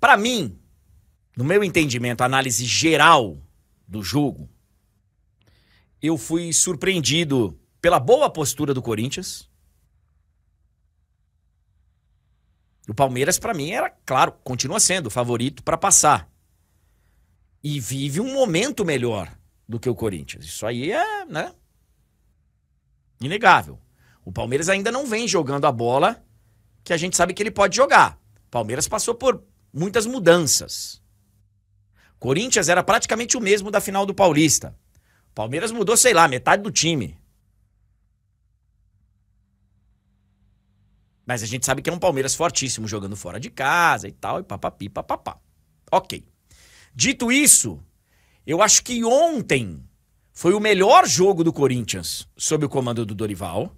Para mim, no meu entendimento, análise geral do jogo, eu fui surpreendido pela boa postura do Corinthians. O Palmeiras, para mim, era, claro, continua sendo o favorito para passar. E vive um momento melhor do que o Corinthians. Isso aí é, né, inegável. O Palmeiras ainda não vem jogando a bola que a gente sabe que ele pode jogar. O Palmeiras passou por muitas mudanças. Corinthians era praticamente o mesmo da final do Paulista. O Palmeiras mudou, sei lá, metade do time. Mas a gente sabe que é um Palmeiras fortíssimo, jogando fora de casa e tal, e papapi, papapá. Ok. Dito isso, eu acho que ontem foi o melhor jogo do Corinthians sob o comando do Dorival.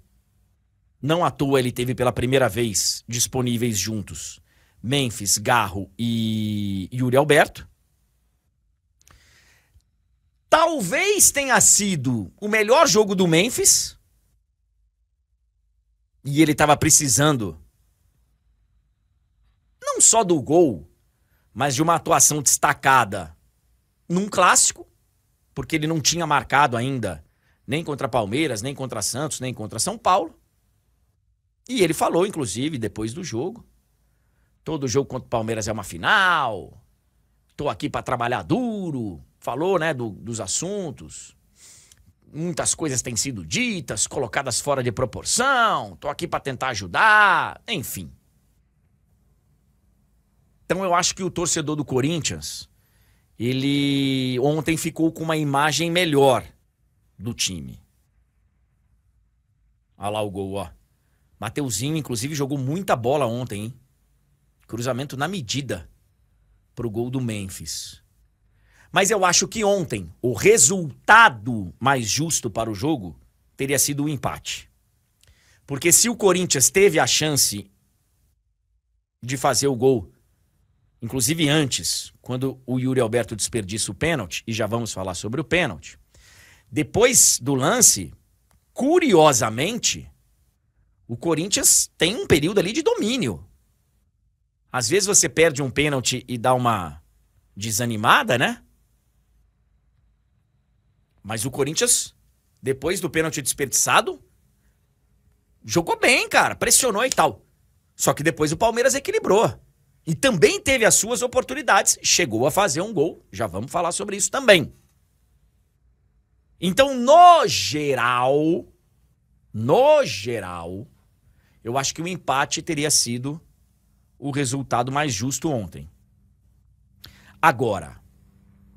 Não à toa ele teve pela primeira vez disponíveis juntos Memphis, Garro e Yuri Alberto. Talvez tenha sido o melhor jogo do Memphis. E ele estava precisando não só do gol, mas de uma atuação destacada num clássico, porque ele não tinha marcado ainda nem contra Palmeiras, nem contra Santos, nem contra São Paulo. E ele falou, inclusive, depois do jogo, todo jogo contra o Palmeiras é uma final, tô aqui para trabalhar duro, falou, né, dos assuntos. Muitas coisas têm sido ditas, colocadas fora de proporção, tô aqui para tentar ajudar, enfim. Então eu acho que o torcedor do Corinthians, ele ontem ficou com uma imagem melhor do time. Olha lá o gol, ó. Mateuzinho, inclusive, jogou muita bola ontem, hein? Cruzamento na medida pro gol do Memphis. Mas eu acho que ontem o resultado mais justo para o jogo teria sido o empate. Porque se o Corinthians teve a chance de fazer o gol, inclusive antes, quando o Yuri Alberto desperdiça o pênalti, e já vamos falar sobre o pênalti, depois do lance, curiosamente, o Corinthians tem um período ali de domínio. Às vezes você perde um pênalti e dá uma desanimada, né? Mas o Corinthians, depois do pênalti desperdiçado, jogou bem, cara. Pressionou e tal. Só que depois o Palmeiras equilibrou. E também teve as suas oportunidades. Chegou a fazer um gol. Já vamos falar sobre isso também. Então, no geral, eu acho que o empate teria sido o resultado mais justo ontem. Agora,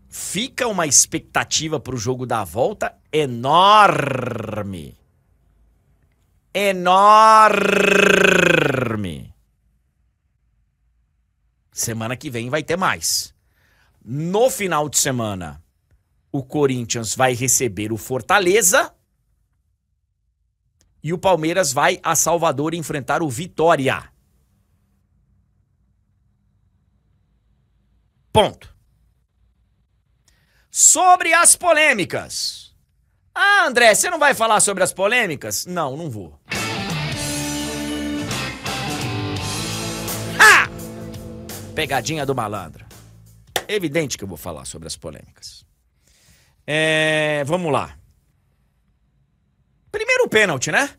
fica uma expectativa para o jogo da volta enorme. Enorme. Semana que vem vai ter mais. No final de semana, o Corinthians vai receber o Fortaleza e o Palmeiras vai a Salvador enfrentar o Vitória. Ponto. Sobre as polêmicas. Ah, André, você não vai falar sobre as polêmicas? Não, não vou. Ah! Pegadinha do malandro. Evidente que eu vou falar sobre as polêmicas. Vamos lá. Primeiro o pênalti, né?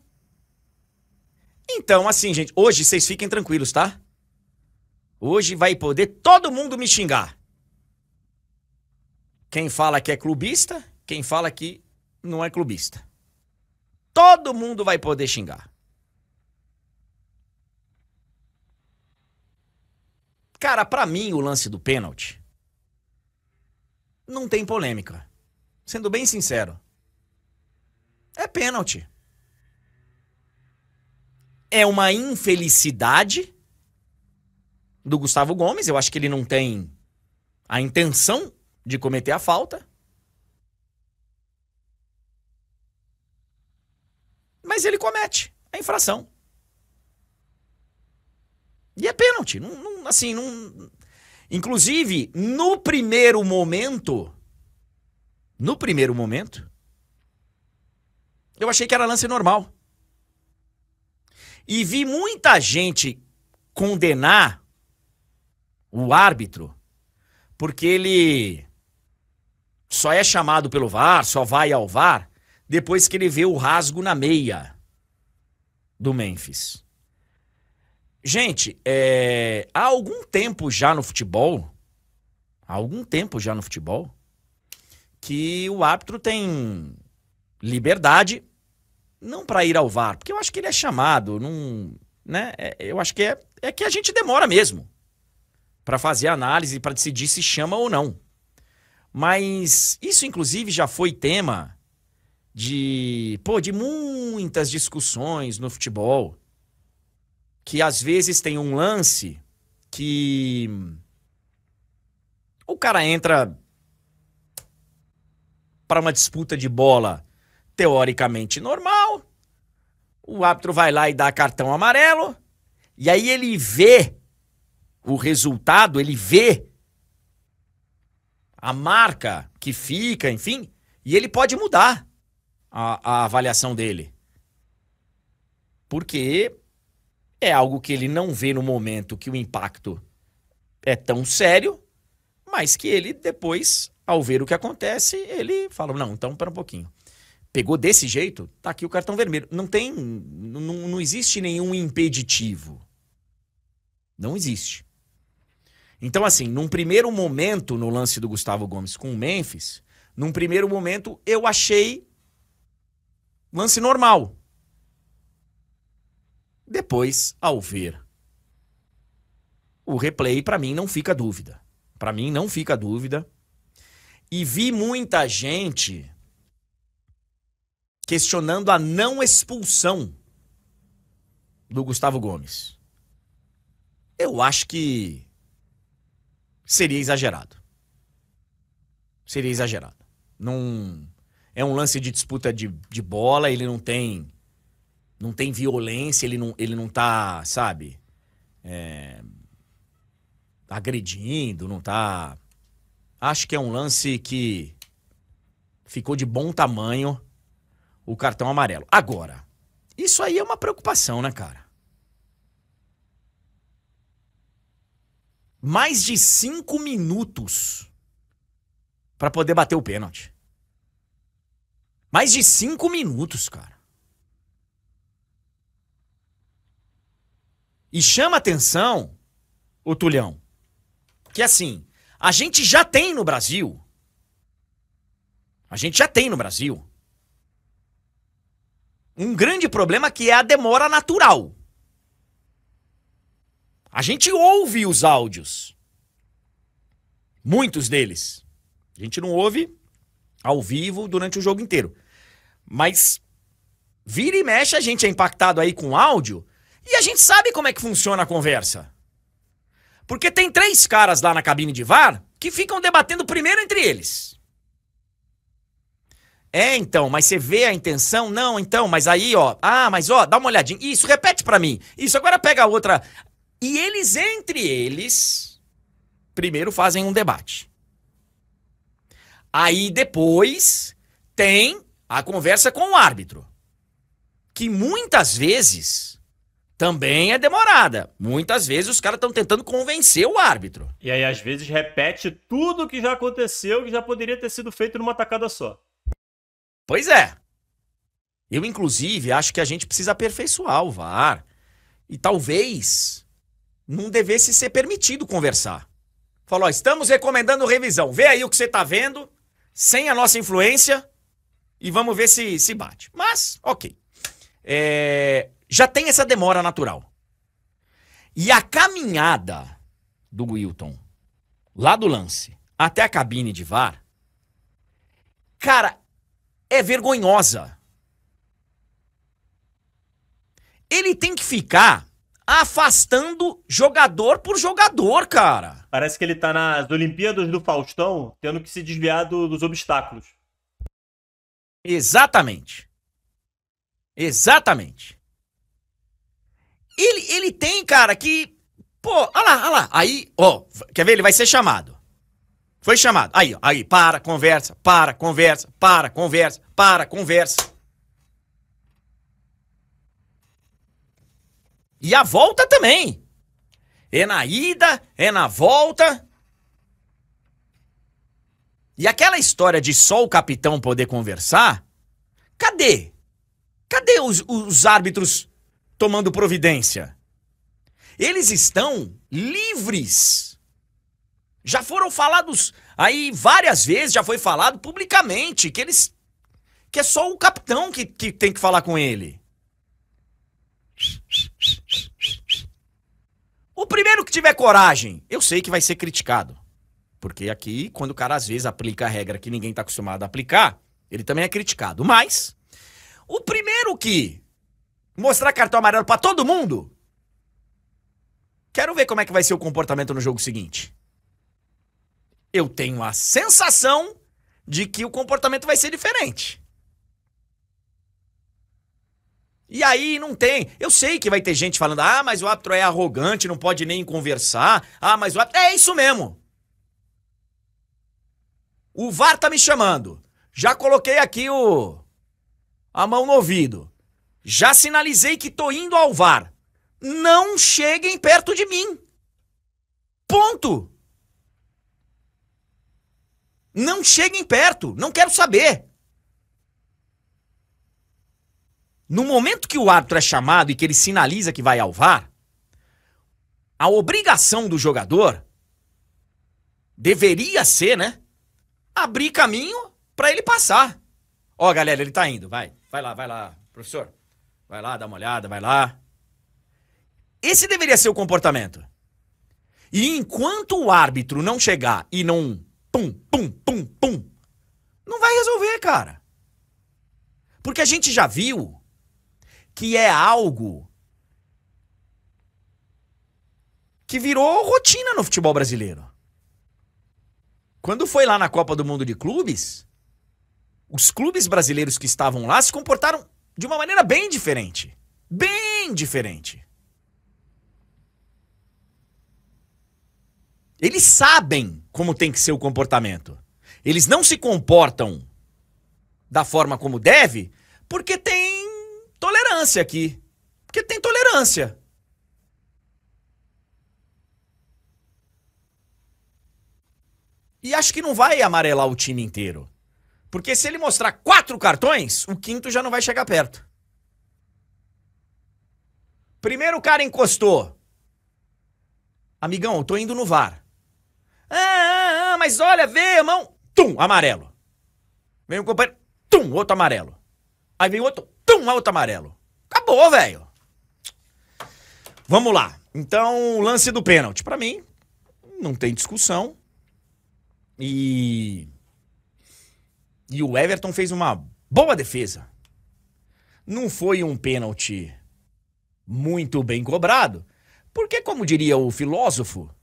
Então, assim, gente, hoje vocês fiquem tranquilos, tá? Hoje vai poder todo mundo me xingar. Quem fala que é clubista, quem fala que não é clubista. Todo mundo vai poder xingar. Cara, pra mim, o lance do pênalti não tem polêmica. Sendo bem sincero. É pênalti. É uma infelicidade do Gustavo Gomes. Eu acho que ele não tem a intenção de cometer a falta. Mas ele comete a infração. E é pênalti. Inclusive, no primeiro momento, eu achei que era lance normal. E vi muita gente condenar o árbitro, porque ele só é chamado pelo VAR, só vai ao VAR, depois que ele vê o rasgo na meia do Memphis. Gente, há algum tempo já no futebol, que o árbitro tem liberdade, não para ir ao VAR, porque eu acho que ele é chamado, não, né? Eu acho que é que a gente demora mesmo para fazer a análise, para decidir se chama ou não. Mas isso, inclusive, já foi tema de muitas discussões no futebol, que às vezes tem um lance que o cara entra para uma disputa de bola teoricamente normal, o árbitro vai lá e dá cartão amarelo, e aí ele vê o resultado, ele vê a marca que fica, enfim, e ele pode mudar a avaliação dele. Porque é algo que ele não vê no momento que o impacto é tão sério, mas que ele depois, ao ver o que acontece, ele fala, não, então pera um pouquinho. Pegou desse jeito, tá aqui o cartão vermelho. Não existe nenhum impeditivo. Não existe. Então, assim, num primeiro momento, no lance do Gustavo Gomes com o Memphis, num primeiro momento eu achei lance normal. Depois, ao ver o replay, pra mim não fica dúvida. Pra mim não fica dúvida. E vi muita gente questionando a não expulsão do Gustavo Gomes. Eu acho que seria exagerado. Seria exagerado. Não, é um lance de disputa de bola, ele não tem violência, ele não tá, sabe, agredindo, não tá... Acho que é um lance que ficou de bom tamanho o cartão amarelo. Agora, isso aí é uma preocupação, né, cara? Mais de 5 minutos para poder bater o pênalti. Mais de 5 minutos, cara. E chama atenção, o Tulhão, que assim, a gente já tem no Brasil, um grande problema que é a demora natural. A gente ouve os áudios. Muitos deles. A gente não ouve ao vivo durante o jogo inteiro. Mas vira e mexe a gente é impactado aí com áudio e a gente sabe como é que funciona a conversa. Porque tem 3 caras lá na cabine de VAR que ficam debatendo primeiro entre eles. Então, mas você vê a intenção? Não, então, mas aí, ó. Ah, mas ó, dá uma olhadinha. Isso, repete pra mim. Isso, agora pega a outra. E eles, entre eles, primeiro fazem um debate. Aí depois tem a conversa com o árbitro. Que muitas vezes também é demorada. Muitas vezes os caras estão tentando convencer o árbitro. E aí, às vezes, repete tudo que já aconteceu, que já poderia ter sido feito numa tacada só. Pois é. Eu, inclusive, acho que a gente precisa aperfeiçoar o VAR. E talvez não devesse ser permitido conversar. Falou, ó, estamos recomendando revisão. Vê aí o que você tá vendo, sem a nossa influência, e vamos ver se bate. Mas, ok. Já tem essa demora natural. E a caminhada do Wilton, lá do lance, até a cabine de VAR, cara, é vergonhosa. Ele tem que ficar afastando jogador por jogador, cara. Parece que ele tá nas Olimpíadas do Faustão, tendo que se desviar dos obstáculos. Exatamente. Exatamente. Ele tem, cara, que... Pô, olha lá. Aí, ó, quer ver? Ele vai ser chamado. Foi chamado. Aí, para, conversa. E a volta também. É na ida, é na volta. E aquela história de só o capitão poder conversar, cadê? Cadê os árbitros tomando providência? Eles estão livres. Já foram falados aí várias vezes, já foi falado publicamente que é só o capitão que tem que falar com ele. O primeiro que tiver coragem, eu sei que vai ser criticado. Porque aqui, quando o cara às vezes aplica a regra que ninguém tá acostumado a aplicar, ele também é criticado. Mas, o primeiro que mostrar cartão amarelo pra todo mundo, quero ver como é que vai ser o comportamento no jogo seguinte. Eu tenho a sensação de que o comportamento vai ser diferente. E aí não tem... Eu sei que vai ter gente falando, mas o árbitro é arrogante, não pode nem conversar. Mas o árbitro... É isso mesmo. O VAR tá me chamando. Já coloquei aqui a mão no ouvido. Já sinalizei que tô indo ao VAR. Não cheguem perto de mim. Ponto. Não cheguem perto. Não quero saber. No momento que o árbitro é chamado e que ele sinaliza que vai ao VAR, a obrigação do jogador deveria ser, né? Abrir caminho pra ele passar. Ó, galera, ele tá indo. Vai lá, professor. Vai lá, dá uma olhada, vai lá. Esse deveria ser o comportamento. E enquanto o árbitro não chegar e não pum, pum, pum, pum, não vai resolver, cara. Porque a gente já viu que é algo que virou rotina no futebol brasileiro. Quando foi lá na Copa do Mundo de Clubes, os clubes brasileiros que estavam lá se comportaram de uma maneira bem diferente. Bem diferente. Eles sabem como tem que ser o comportamento. Eles não se comportam da forma como deve, porque tem tolerância aqui. Porque tem tolerância. E acho que não vai amarelar o time inteiro. Porque se ele mostrar 4 cartões, o quinto já não vai chegar perto. Primeiro o cara encostou. Amigão, eu tô indo no VAR. Mas olha, vê, irmão. Tum, amarelo. Vem um companheiro. Tum, outro amarelo. Aí vem outro. Tum, outro amarelo. Acabou, velho. Vamos lá. Então, o lance do pênalti. Pra mim, não tem discussão. E o Everton fez uma boa defesa. Não foi um pênalti muito bem cobrado, porque, como diria o filósofo,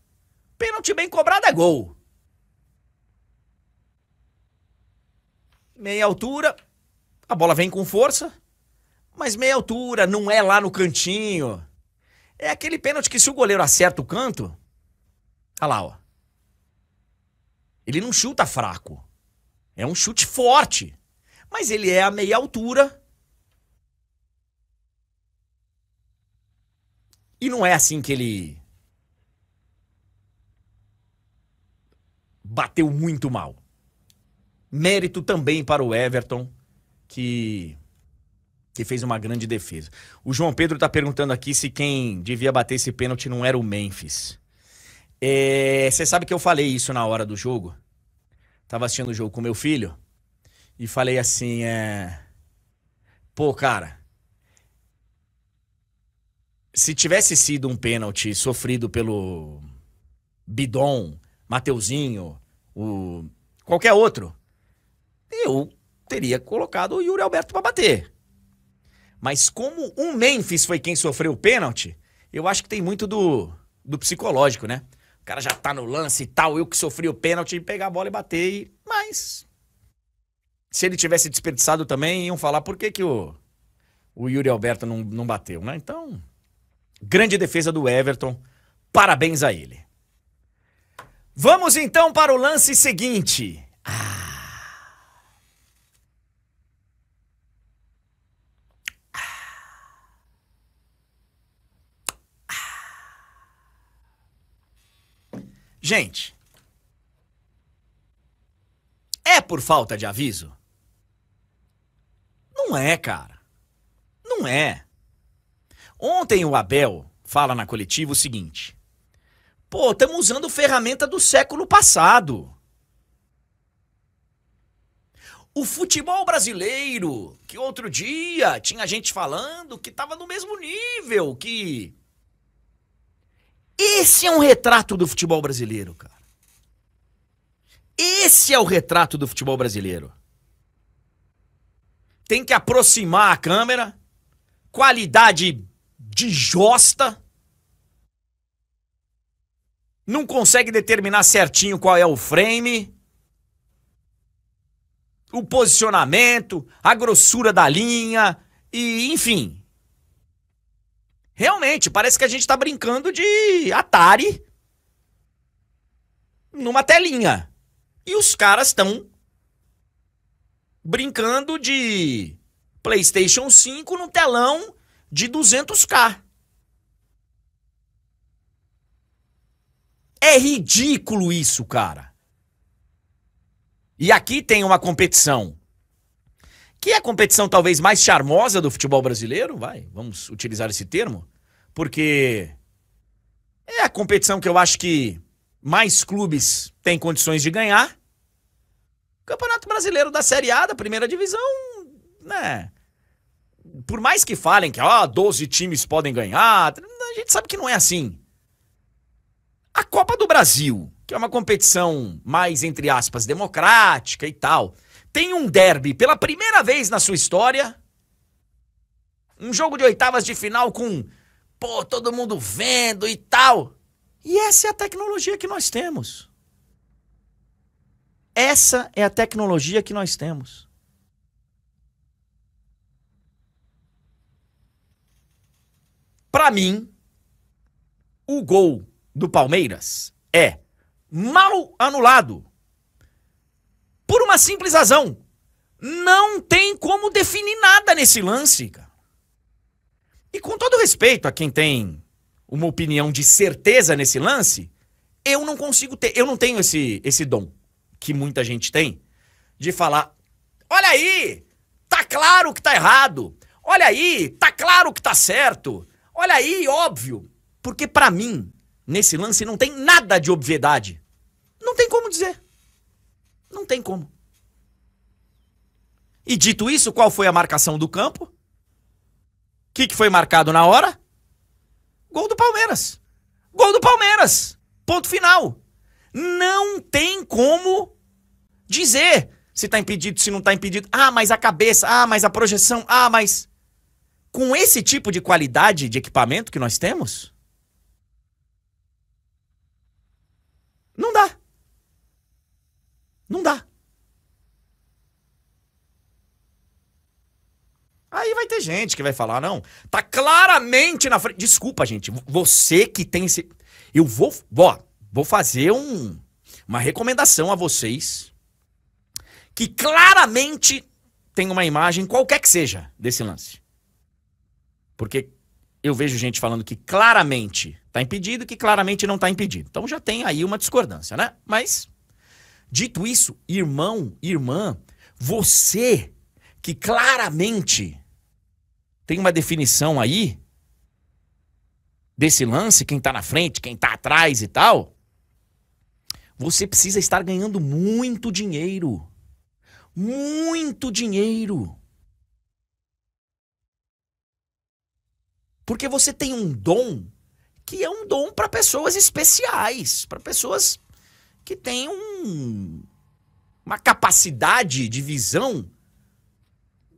pênalti bem cobrado é gol. Meia altura, a bola vem com força, mas meia altura, não é lá no cantinho. É aquele pênalti que se o goleiro acerta o canto, olha lá, ó. Ele não chuta fraco. É um chute forte. Mas ele é a meia altura. E não é assim que ele bateu muito mal. Mérito também para o Everton, que fez uma grande defesa. O João Pedro tá perguntando aqui se quem devia bater esse pênalti não era o Memphis. Você sabe que eu falei isso na hora do jogo? Tava assistindo o jogo com meu filho e falei assim, pô, cara, se tivesse sido um pênalti sofrido pelo Bidon, Mateuzinho, qualquer outro, eu teria colocado o Yuri Alberto pra bater. Mas como o Memphis foi quem sofreu o pênalti, eu acho que tem muito do psicológico, né? O cara já tá no lance e tal, eu que sofri o pênalti, pegar a bola e bater. Mas se ele tivesse desperdiçado também, iam falar por que o Yuri Alberto não bateu, né? Então, grande defesa do Everton, parabéns a ele. Vamos então para o lance seguinte. Gente, é por falta de aviso? Não é, cara. Não é. Ontem o Abel fala na coletiva o seguinte: pô, estamos usando ferramenta do século passado. O futebol brasileiro, que outro dia tinha gente falando que estava no mesmo nível, que... Esse é um retrato do futebol brasileiro, cara. Esse é o retrato do futebol brasileiro. Tem que aproximar a câmera, qualidade de josta, não consegue determinar certinho qual é o frame, o posicionamento, a grossura da linha, e enfim. Realmente, parece que a gente tá brincando de Atari numa telinha. E os caras estão brincando de PlayStation 5 num telão de 200k. É ridículo isso, cara. E aqui tem uma competição, que é a competição talvez mais charmosa do futebol brasileiro, vamos utilizar esse termo, porque é a competição que eu acho que mais clubes têm condições de ganhar. Campeonato Brasileiro da Série A, da primeira divisão, né? Por mais que falem que 12 times podem ganhar, a gente sabe que não é assim. A Copa do Brasil, que é uma competição mais, entre aspas, democrática e tal, tem um derby pela primeira vez na sua história, um jogo de oitavas de final com, todo mundo vendo e tal. E essa é a tecnologia que nós temos. Essa é a tecnologia que nós temos. Para mim, o gol do Palmeiras é mal anulado. Por uma simples razão. Não tem como definir nada nesse lance, cara. E com todo respeito a quem tem uma opinião de certeza nesse lance, eu não consigo ter, eu não tenho esse dom que muita gente tem de falar: olha aí, tá claro que tá errado. Olha aí, tá claro que tá certo. Olha aí, óbvio. Porque pra mim, nesse lance não tem nada de obviedade. Não tem como dizer. Não tem como. E dito isso, qual foi a marcação do campo? O que foi marcado na hora? Gol do Palmeiras. Gol do Palmeiras. Ponto final. Não tem como dizer se tá impedido, se não tá impedido. Mas a cabeça, mas a projeção, mas... Com esse tipo de qualidade de equipamento que nós temos, não dá. Não dá. Aí vai ter gente que vai falar: não, tá claramente na frente. Desculpa, gente, você que tem esse... Eu vou fazer uma recomendação a vocês que claramente tem uma imagem, qualquer que seja, desse lance. Porque eu vejo gente falando que claramente tá impedido e que claramente não tá impedido. Então já tem aí uma discordância, né? Mas, dito isso, irmão, irmã, você que claramente tem uma definição aí desse lance, quem tá na frente, quem tá atrás e tal, você precisa estar ganhando muito dinheiro. Muito dinheiro. Porque você tem um dom que é um dom para pessoas especiais, para pessoas que têm uma capacidade de visão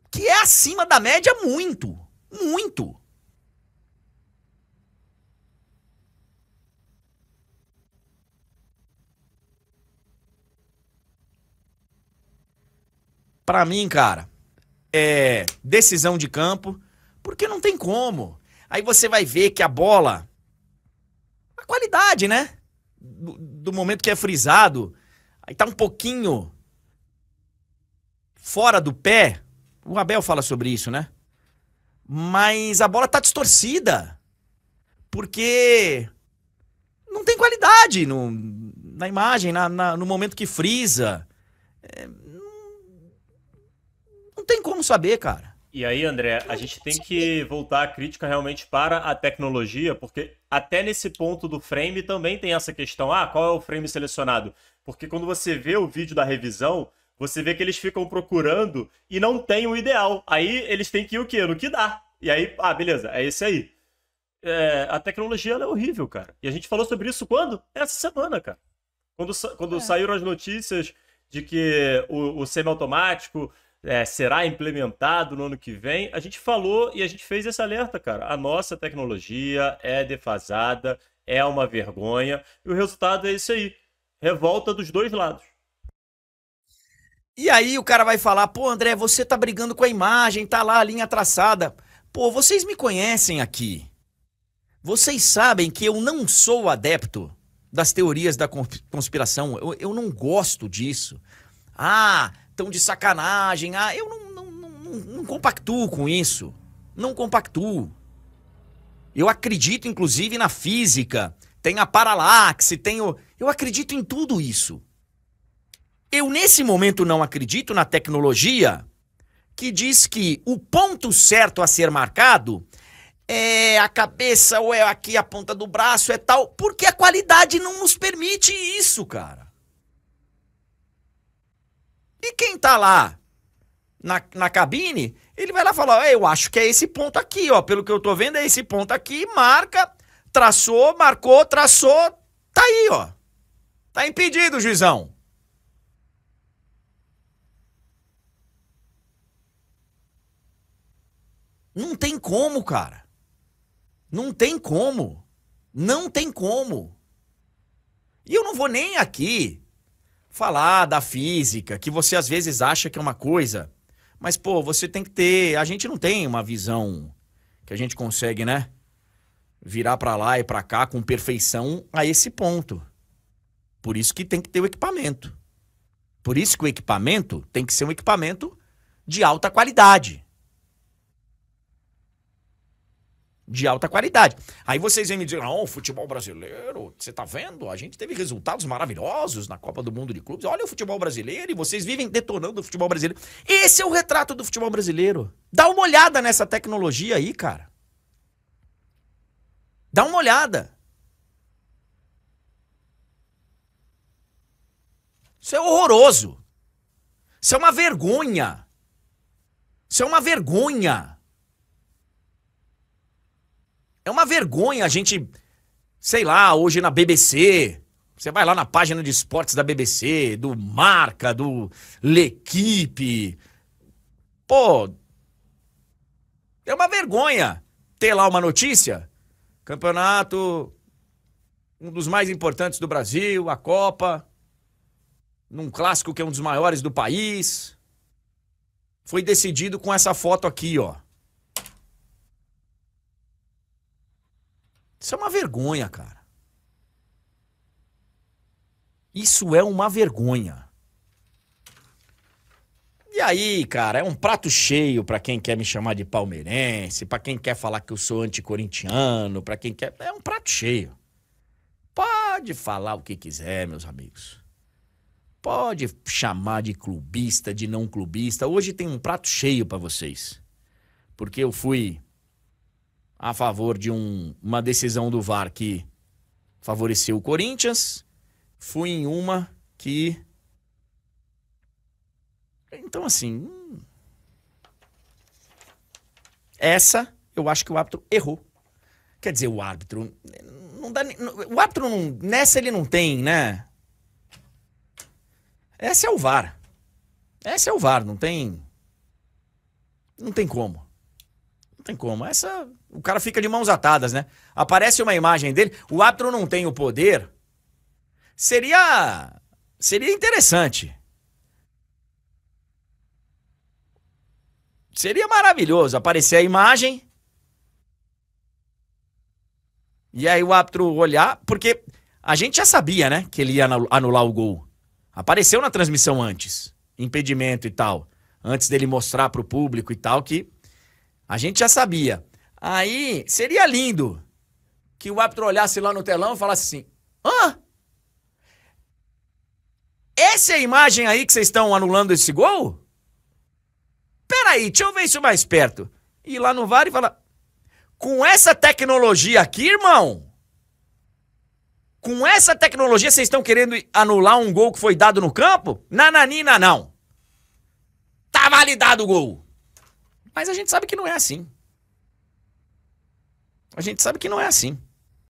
que é acima da média muito, muito. Para mim, cara, é decisão de campo, porque não tem como. Aí você vai ver que a bola, a qualidade, né? Do momento que é frisado, aí tá um pouquinho fora do pé. O Abel fala sobre isso, né? Mas a bola tá distorcida. Porque não tem qualidade Na imagem, no momento que frisa. Não tem como saber, cara. E aí, André, a gente tem que voltar a crítica realmente para a tecnologia, porque até nesse ponto do frame também tem essa questão. Qual é o frame selecionado? Porque quando você vê o vídeo da revisão, você vê que eles ficam procurando e não tem o ideal. Aí eles têm que ir o quê? No que dá. E aí, beleza, é esse aí. A tecnologia ela é horrível, cara. E a gente falou sobre isso quando? Essa semana, cara. Quando saíram as notícias de que o semiautomático será implementado no ano que vem, a gente falou e a gente fez esse alerta, cara. A nossa tecnologia é defasada, é uma vergonha, e o resultado é isso aí. Revolta dos dois lados. E aí o cara vai falar, pô, André, você tá brigando com a imagem, tá lá a linha traçada. Pô, vocês me conhecem aqui. Vocês sabem que eu não sou adepto das teorias da conspiração. Eu não gosto disso. Tão de sacanagem. Eu não compactuo com isso. Não compactuo. Eu acredito, inclusive, na física. Tem a paralaxe, eu acredito em tudo isso. Eu, nesse momento, não acredito na tecnologia que diz que o ponto certo a ser marcado é a cabeça ou é aqui a ponta do braço, é tal, porque a qualidade não nos permite isso, cara. E quem tá lá na cabine, ele vai lá falar, eu acho que é esse ponto aqui, ó, pelo que eu tô vendo é esse ponto aqui, marca, traçou, marcou, traçou, tá aí, ó. Tá impedido, juizão. Não tem como, cara. Não tem como. Não tem como. E eu não vou nem aqui falar da física, que você às vezes acha que é uma coisa, mas, pô, você tem que ter... A gente não tem uma visão que a gente consegue, né? Virar pra lá e pra cá com perfeição a esse ponto. Por isso que tem que ter o equipamento. Por isso que o equipamento tem que ser um equipamento de alta qualidade. De alta qualidade. Aí vocês vêm me dizer, não, futebol brasileiro, você tá vendo? A gente teve resultados maravilhosos na Copa do Mundo de Clubes. Olha o futebol brasileiro e vocês vivem detonando o futebol brasileiro. Esse é o retrato do futebol brasileiro. Dá uma olhada nessa tecnologia aí, cara. Dá uma olhada. Isso é horroroso. Isso é uma vergonha. Isso é uma vergonha. É uma vergonha a gente, sei lá, hoje na BBC, você vai lá na página de esportes da BBC, do Marca, do L'Equipe. Pô, é uma vergonha ter lá uma notícia. Campeonato, um dos mais importantes do Brasil, a Copa, num clássico que é um dos maiores do país. Foi decidido com essa foto aqui, ó. Isso é uma vergonha, cara. Isso é uma vergonha. E aí, cara, é um prato cheio pra quem quer me chamar de palmeirense, pra quem quer falar que eu sou anticorintiano, pra quem quer... É um prato cheio. Pode falar o que quiser, meus amigos. Pode chamar de clubista, de não clubista. Hoje tem um prato cheio pra vocês. Porque eu fui a favor de uma decisão do VAR que favoreceu o Corinthians. Fui em uma que... Então, assim... Essa, eu acho que o árbitro errou. Quer dizer, o árbitro... Não dá, o árbitro, não, nessa ele não tem, né? Essa é o VAR. Essa é o VAR, não tem... Não tem como. Não tem como. Essa... O cara fica de mãos atadas, né? Aparece uma imagem dele, o árbitro não tem o poder. Seria interessante. Seria maravilhoso aparecer a imagem e aí o árbitro olhar, porque a gente já sabia, né, que ele ia anular o gol. Apareceu na transmissão antes, impedimento e tal, antes dele mostrar pro público e tal, que a gente já sabia. Aí seria lindo que o árbitro olhasse lá no telão e falasse assim: Essa é a imagem aí que vocês estão anulando esse gol? Peraí, deixa eu ver isso mais perto. Ir lá no VAR e falar... Com essa tecnologia aqui, irmão... Com essa tecnologia, vocês estão querendo anular um gol que foi dado no campo? Nananina, não. Tá validado o gol. Mas a gente sabe que não é assim. A gente sabe que não é assim.